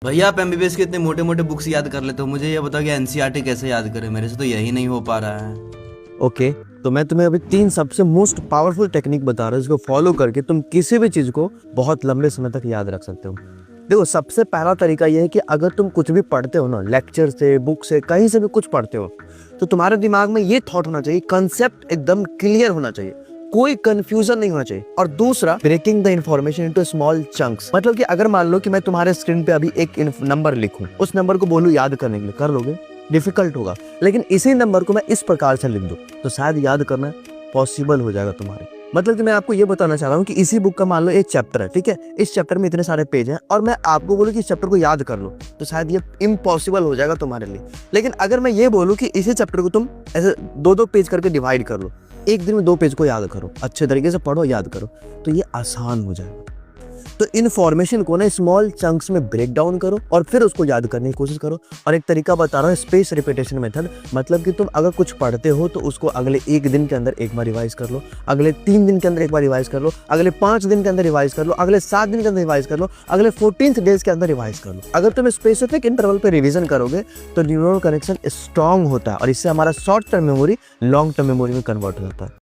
भैया आप एमबीबीएस के इतने मोटे मोटे बुक्स याद कर लेते हो, मुझे ये बताओ कि एनसीईआरटी कैसे याद करें, मेरे से तो यही नहीं हो पा रहा है। ओके, तो मैं तुम्हें अभी 3 सबसे मोस्ट पावरफुल टेक्निक बता रहा हूँ, इसको फॉलो करके तुम किसी भी चीज़ को बहुत लंबे समय तक याद रख सकते हो। देखो, सबसे पहला तरीका ये है कि अगर तुम कुछ भी पढ़ते हो ना, लेक्चर से, बुक से, कहीं से भी कुछ पढ़ते हो, तो तुम्हारे दिमाग में ये थॉट होना चाहिए, कंसेप्ट एकदम क्लियर होना चाहिए, कोई कंफ्यूजन नहीं होना चाहिए। और दूसरा, breaking the information into small chunks. मतलब कि अगर मान लो कि मैं तुम्हारे स्क्रीन पे अभी एक नंबर लिखूं, उस नंबर को बोलूं याद करने के लिए, कर लोगे? डिफिकल्ट होगा। लेकिन इसी नंबर को मैं इस प्रकार से लिख दूं तो शायद याद करना पॉसिबल हो जाएगा तुम्हारे। मतलब कि मैं आपको ये बताना चाह रहा हूँ कि इसी बुक का मान लो एक चैप्टर है, ठीक है, इस चैप्टर में इतने सारे पेज हैं और मैं आपको बोलूँ कि इस चैप्टर को याद कर लो, तो शायद ये इम्पॉसिबल हो जाएगा तुम्हारे लिए। लेकिन अगर मैं ये बोलूँ कि इसी चैप्टर को तुम ऐसे 2-2 पेज करके डिवाइड कर लो, एक दिन में 2 पेज को याद करो, अच्छे तरीके से पढ़ो, याद करो, तो ये आसान हो जाएगा। तो इन्फॉर्मेशन को ना स्मॉल चंक्स में ब्रेक डाउन करो और फिर उसको याद करने की कोशिश करो। और एक तरीका बता रहा हूँ, स्पेस रिपीटेशन मेथड। मतलब कि तुम अगर कुछ पढ़ते हो तो उसको अगले 1 दिन के अंदर एक बार रिवाइज कर लो, अगले 3 दिन के अंदर एक बार रिवाइज कर लो, अगले 5 दिन के अंदर रिवाइज कर लो, अगले 7 दिन के अंदर रिवाइज कर लो, अगले 14 डेज के अंदर रिवाइज कर लो। अगर तुम स्पेसिफिक इंटरवल पे रिवीजन करोगे तो न्यूरल कनेक्शन स्ट्रांग होता है और इससे हमारा short term memory long term memory में कन्वर्ट हो जाता है।